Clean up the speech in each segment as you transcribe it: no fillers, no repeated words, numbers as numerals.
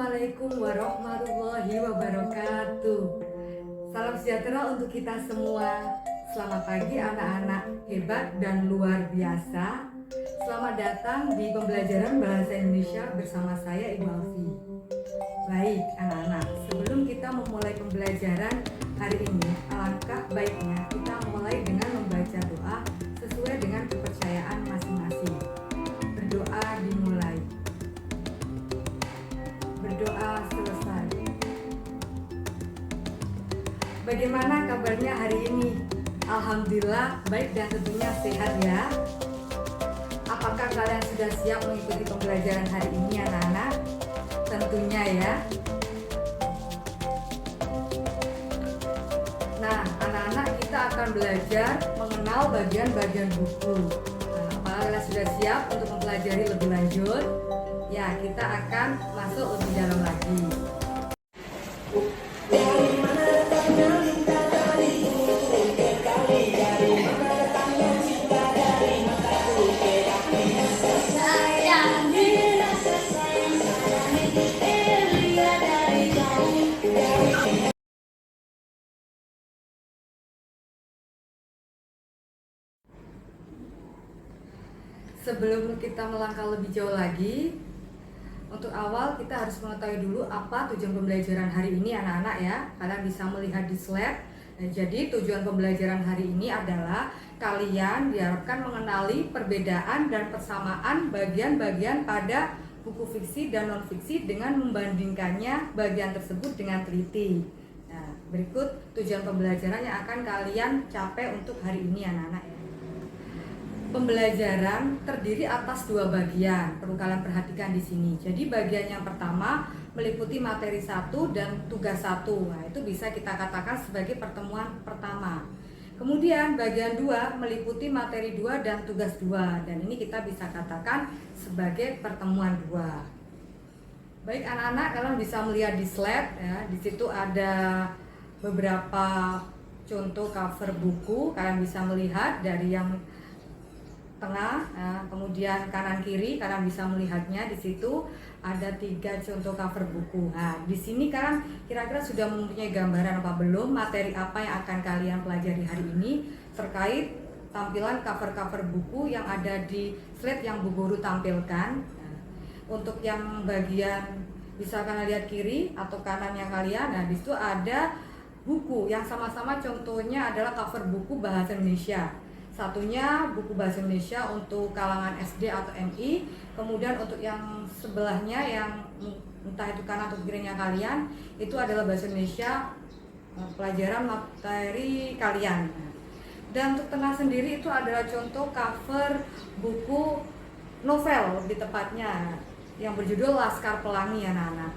Assalamualaikum warahmatullahi wabarakatuh. Salam sejahtera untuk kita semua. Selamat pagi anak-anak hebat dan luar biasa. Selamat datang di pembelajaran Bahasa Indonesia bersama saya Ibu Alfi. Baik anak-anak, sebelum kita memulai pembelajaran hari ini, alangkah baiknya kita mulai dengan membaca doa sesuai dengan kepercayaan masing-masing. Berdoa dimulai. Berdoa selesai. Bagaimana kabarnya hari ini? Alhamdulillah baik dan tentunya sehat ya. Apakah kalian sudah siap mengikuti pembelajaran hari ini anak-anak? Tentunya ya. Nah anak-anak, kita akan belajar mengenal bagian-bagian buku. Nah, apakah kalian sudah siap untuk mempelajari lebih lanjut? Ya, kita akan masuk lebih dalam lagi. Sebelum kita melangkah lebih jauh lagi, untuk awal kita harus mengetahui dulu apa tujuan pembelajaran hari ini anak-anak ya. Kalian bisa melihat di slide. Jadi tujuan pembelajaran hari ini adalah kalian diharapkan mengenali perbedaan dan persamaan bagian-bagian pada buku fiksi dan non-fiksi dengan membandingkannya bagian tersebut dengan teliti. Nah, berikut tujuan pembelajaran yang akan kalian capai untuk hari ini anak-anak ya. Pembelajaran terdiri atas dua bagian, perlu kalian perhatikan di sini. Jadi bagian yang pertama meliputi materi 1 dan tugas 1. Nah, itu bisa kita katakan sebagai pertemuan pertama. Kemudian bagian 2 meliputi materi 2 dan tugas 2, dan ini kita bisa katakan sebagai pertemuan 2. Baik anak-anak, kalian bisa melihat di slide ya. Di situ ada beberapa contoh cover buku. Kalian bisa melihat dari yang tengah, kemudian kanan kiri kalian bisa melihatnya. Di situ ada 3 contoh cover buku. Nah, di sini kalian kira-kira sudah mempunyai gambaran apa belum materi apa yang akan kalian pelajari hari ini terkait tampilan cover-cover buku yang ada di slide yang Bu Guru tampilkan. Nah, untuk yang bagian bisa kalian lihat kiri atau kanannya kalian, nah di situ ada buku yang sama-sama contohnya adalah cover buku Bahasa Indonesia. Satunya buku Bahasa Indonesia untuk kalangan SD atau MI, kemudian untuk yang sebelahnya yang entah itu kanan atau kirinya kalian, itu adalah Bahasa Indonesia pelajaran materi kalian. Dan untuk tengah sendiri itu adalah contoh cover buku novel lebih tepatnya yang berjudul Laskar Pelangi anak-anak.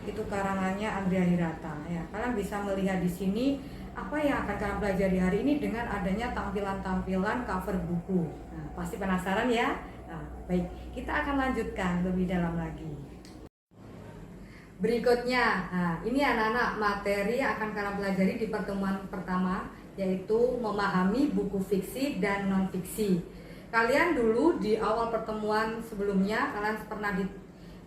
Itu karangannya Andrea Hirata ya. Kalian bisa melihat di sini apa yang akan kalian pelajari hari ini dengan adanya tampilan-tampilan cover buku. Nah, pasti penasaran ya? Nah, baik, kita akan lanjutkan lebih dalam lagi. Berikutnya, nah, ini anak-anak materi yang akan kalian pelajari di pertemuan pertama, yaitu memahami buku fiksi dan non-fiksi. Kalian dulu di awal pertemuan sebelumnya, kalian pernah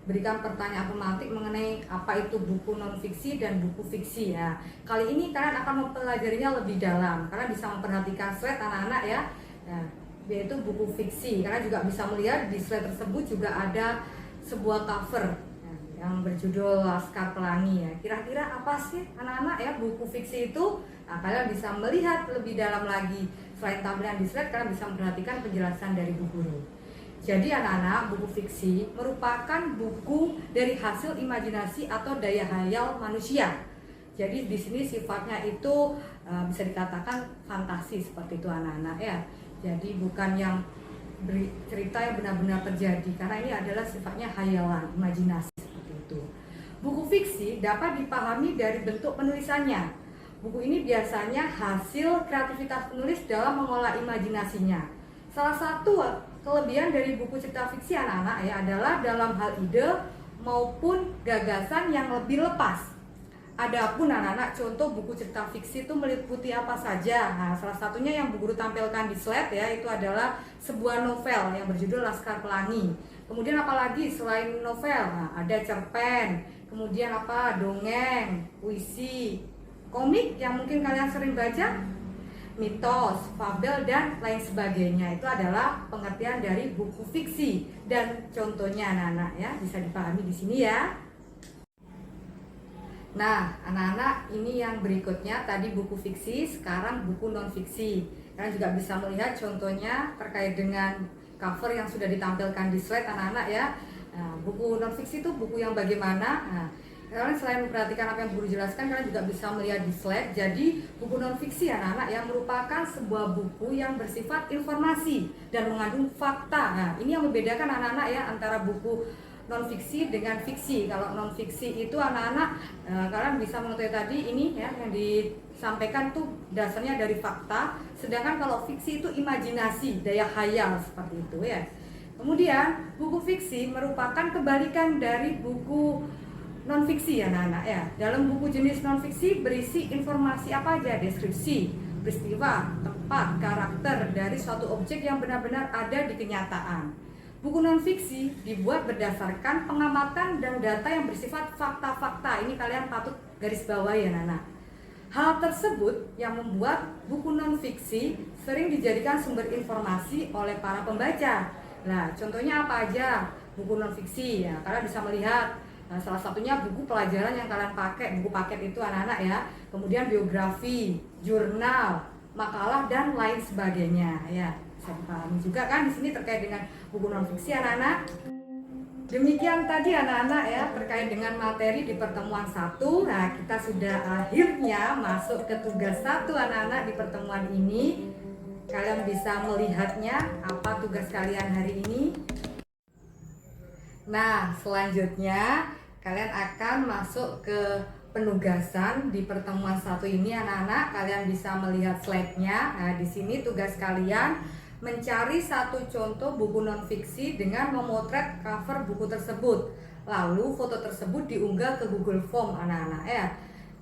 berikan pertanyaan pemantik mengenai apa itu buku non-fiksi dan buku fiksi ya. Kali ini kalian akan mempelajarinya lebih dalam. Kalian bisa memperhatikan slide anak-anak ya. Nah, yaitu buku fiksi. Kalian juga bisa melihat di slide tersebut juga ada sebuah cover yang berjudul Laskar Pelangi ya. Kira-kira apa sih anak-anak ya buku fiksi itu? Nah, kalian bisa melihat lebih dalam lagi. Selain tampilan di slide, kalian bisa memperhatikan penjelasan dari Bu Guru. Jadi anak-anak, buku fiksi merupakan buku dari hasil imajinasi atau daya hayal manusia. Jadi di sini sifatnya itu bisa dikatakan fantasi seperti itu anak-anak ya. Jadi bukan yang cerita yang benar-benar terjadi, karena ini adalah sifatnya hayalan, imajinasi seperti itu. Buku fiksi dapat dipahami dari bentuk penulisannya. Buku ini biasanya hasil kreativitas penulis dalam mengolah imajinasinya. Salah satu kelebihan dari buku cerita fiksi anak-anak ya adalah dalam hal ide maupun gagasan yang lebih lepas. Adapun anak-anak, contoh buku cerita fiksi itu meliputi apa saja? Nah, salah satunya yang Bu Guru tampilkan di slide ya, itu adalah sebuah novel yang berjudul Laskar Pelangi. Kemudian apalagi selain novel, nah, ada cerpen, kemudian apa, dongeng, puisi, komik yang mungkin kalian sering baca, mitos, fabel, dan lain sebagainya. Itu adalah pengertian dari buku fiksi dan contohnya anak-anak ya, bisa dipahami di sini ya. Nah, anak-anak, ini yang berikutnya tadi buku fiksi, sekarang buku non fiksi. Kalian juga bisa melihat contohnya terkait dengan cover yang sudah ditampilkan di slide anak-anak ya. Nah, buku non fiksi itu buku yang bagaimana? Nah, kalian selain memperhatikan apa yang guru jelaskan, kalian juga bisa melihat di slide. Jadi buku non fiksi anak-anak yang merupakan sebuah buku yang bersifat informasi dan mengandung fakta. Nah, ini yang membedakan anak-anak ya antara buku non fiksi dengan fiksi. Kalau non fiksi itu anak-anak kalian bisa mengetahui tadi ini ya yang disampaikan tuh dasarnya dari fakta, sedangkan kalau fiksi itu imajinasi, daya khayal seperti itu ya. Kemudian buku fiksi merupakan kebalikan dari buku non fiksi ya anak-anak ya. Dalam buku jenis non fiksi berisi informasi apa aja, deskripsi, peristiwa, tempat, karakter dari suatu objek yang benar-benar ada di kenyataan. Buku non-fiksi dibuat berdasarkan pengamatan dan data yang bersifat fakta-fakta. Ini kalian patut garis bawahi ya Nana. Hal tersebut yang membuat buku non-fiksi sering dijadikan sumber informasi oleh para pembaca. Nah, contohnya apa aja buku non-fiksi ya? Kalian bisa melihat salah satunya buku pelajaran yang kalian pakai, buku paket itu anak-anak ya. Kemudian biografi, jurnal, makalah dan lain sebagainya ya. Bisa dipahami juga kan di sini terkait dengan buku non fiksi anak-anak. Demikian tadi anak-anak ya terkait dengan materi di pertemuan 1. Nah, kita sudah akhirnya masuk ke tugas 1 anak-anak di pertemuan ini. Kalian bisa melihatnya apa tugas kalian hari ini. Nah, selanjutnya kalian akan masuk ke penugasan di pertemuan 1 ini anak-anak. Kalian bisa melihat slide-nya. Nah, di sini tugas kalian mencari satu contoh buku non-fiksi dengan memotret cover buku tersebut. Lalu foto tersebut diunggah ke Google Form anak-anak ya.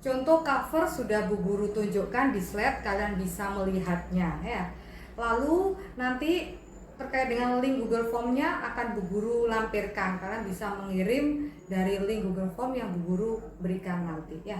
Contoh cover sudah Bu Guru tunjukkan di slide, kalian bisa melihatnya ya. Lalu nanti terkait dengan link Google Form-nya akan Bu Guru lampirkan. Kalian bisa mengirim dari link Google Form yang Bu Guru berikan nanti ya.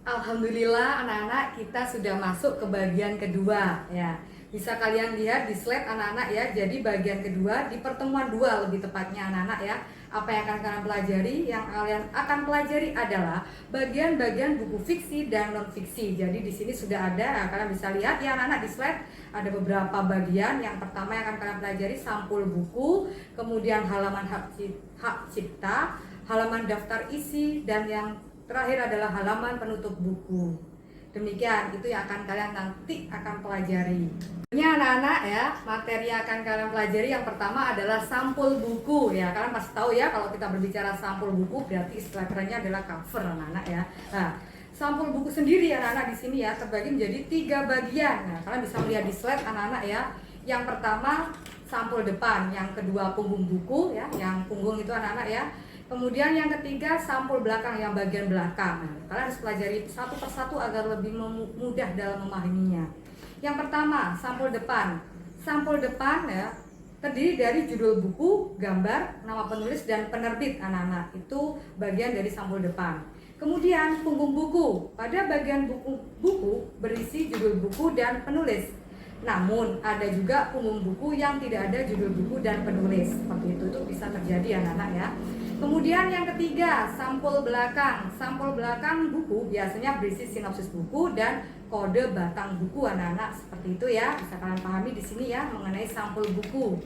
Alhamdulillah anak-anak, kita sudah masuk ke bagian kedua ya. Bisa kalian lihat di slide anak-anak ya. Jadi bagian kedua di pertemuan 2 lebih tepatnya anak-anak ya. Apa yang akan kalian pelajari? Yang kalian akan pelajari adalah bagian-bagian buku fiksi dan non fiksi. Jadi di sini sudah ada, kalian bisa lihat ya anak-anak di slide ada beberapa bagian. Yang pertama yang akan kalian pelajari sampul buku, kemudian halaman hak cipta, halaman daftar isi, dan yang terakhir adalah halaman penutup buku. Demikian, itu yang akan kalian nanti akan pelajari. Ini anak-anak ya, materi yang akan kalian pelajari yang pertama adalah sampul buku ya. Kalian pasti tahu ya kalau kita berbicara sampul buku berarti istilah kerennya adalah cover anak-anak ya. Nah, sampul buku sendiri anak-anak di sini ya terbagi menjadi 3 bagian. Nah, kalian bisa melihat di slide anak-anak ya. Yang pertama sampul depan, yang kedua punggung buku ya, yang punggung itu anak-anak ya. Kemudian yang ketiga sampul belakang, yang bagian belakang. Nah, kalian harus pelajari satu persatu agar lebih mudah dalam memahaminya. Yang pertama sampul depan. Sampul depan ya terdiri dari judul buku, gambar, nama penulis dan penerbit anak-anak. Itu bagian dari sampul depan. Kemudian punggung buku. Pada bagian buku berisi judul buku dan penulis. Namun ada juga punggung buku yang tidak ada judul buku dan penulis. Seperti itu bisa terjadi anak-anak ya. Kemudian yang ketiga, sampul belakang. Sampul belakang buku biasanya berisi sinopsis buku dan kode batang buku anak-anak. Seperti itu ya, bisa kalian pahami di sini ya mengenai sampul buku.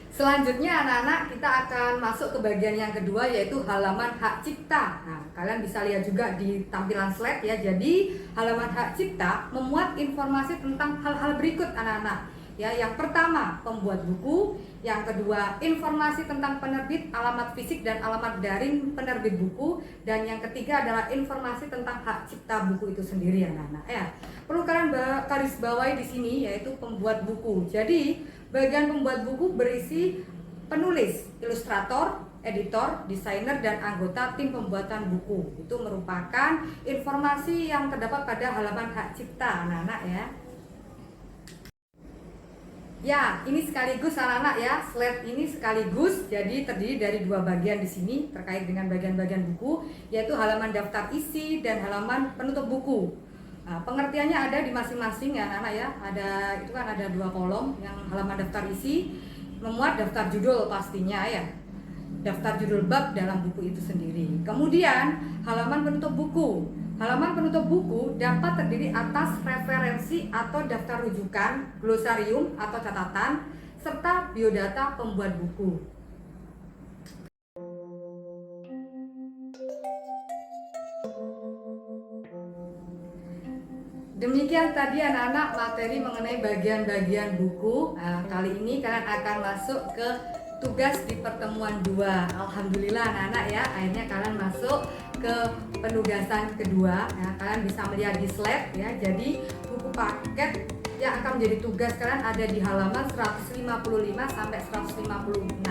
Selanjutnya anak-anak kita akan masuk ke bagian yang kedua yaitu halaman hak cipta. Nah, kalian bisa lihat juga di tampilan slide ya. Jadi halaman hak cipta memuat informasi tentang hal-hal berikut anak-anak. Ya, yang pertama pembuat buku, yang kedua informasi tentang penerbit, alamat fisik dan alamat daring penerbit buku, dan yang ketiga adalah informasi tentang hak cipta buku itu sendiri anak-anak ya. Perlu kalian garis bawahi di sini yaitu pembuat buku. Jadi bagian pembuat buku berisi penulis, ilustrator, editor, desainer, dan anggota tim pembuatan buku. Itu merupakan informasi yang terdapat pada halaman hak cipta anak-anak ya. Ya, ini sekaligus anak-anak ya, slide ini sekaligus jadi terdiri dari dua bagian di sini terkait dengan bagian-bagian buku, yaitu halaman daftar isi dan halaman penutup buku. Nah, pengertiannya ada di masing-masing ya anak-anak ya, itu kan ada dua kolom, yang halaman daftar isi memuat daftar judul pastinya ya, daftar judul bab dalam buku itu sendiri. Kemudian halaman penutup buku. Halaman penutup buku dapat terdiri atas referensi atau daftar rujukan, glosarium atau catatan, serta biodata pembuat buku. Demikian tadi anak-anak materi mengenai bagian-bagian buku. Nah, kali ini kalian akan masuk ke tugas di pertemuan 2. Alhamdulillah anak-anak ya, akhirnya kalian masuk ke penugasan kedua ya. Kalian bisa melihat di slide ya. Jadi buku paket yang akan menjadi tugas kalian ada di halaman 155 sampai 156.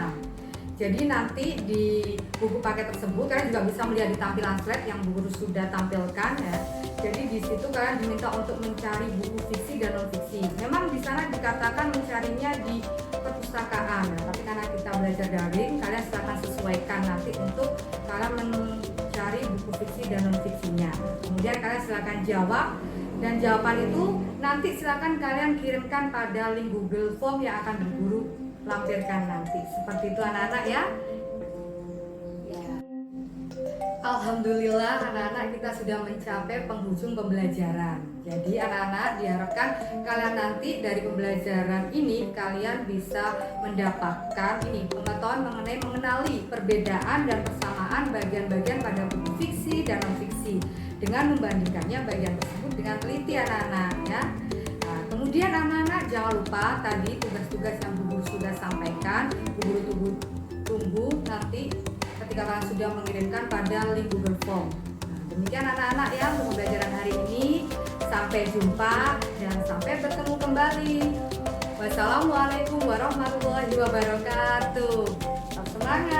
Jadi nanti di buku paket tersebut kalian juga bisa melihat di tampilan slide yang guru sudah tampilkan ya. Jadi di situ kalian diminta untuk mencari buku fiksi dan non fiksi. Memang di sana dikatakan mencarinya di perpustakaan ya, tapi karena kita belajar daring, kalian silakan sesuaikan nanti untuk kalian mencari buku fiksi dan non fiksinya. Kemudian kalian silakan jawab, dan jawaban itu nanti silakan kalian kirimkan pada link Google Form yang akan guru lampirkan nanti. Seperti itu anak-anak ya. Alhamdulillah anak-anak kita sudah mencapai penghujung pembelajaran. Jadi anak-anak diharapkan kalian nanti dari pembelajaran ini kalian bisa mendapatkan pengetahuan mengenali perbedaan dan persamaan bagian-bagian pada buku fiksi dan non fiksi dengan membandingkannya bagian tersebut dengan teliti anak-anak ya. Nah, kemudian anak-anak jangan lupa tadi tugas-tugas yang guru sudah sampaikan, guru tunggu nanti ketika kalian sudah mengirimkan pada link Google Form. Nah, demikian anak-anak ya untuk pembelajaran hari ini. Sampai jumpa dan sampai bertemu kembali. Wassalamualaikum warahmatullahi wabarakatuh. Tetap semangat.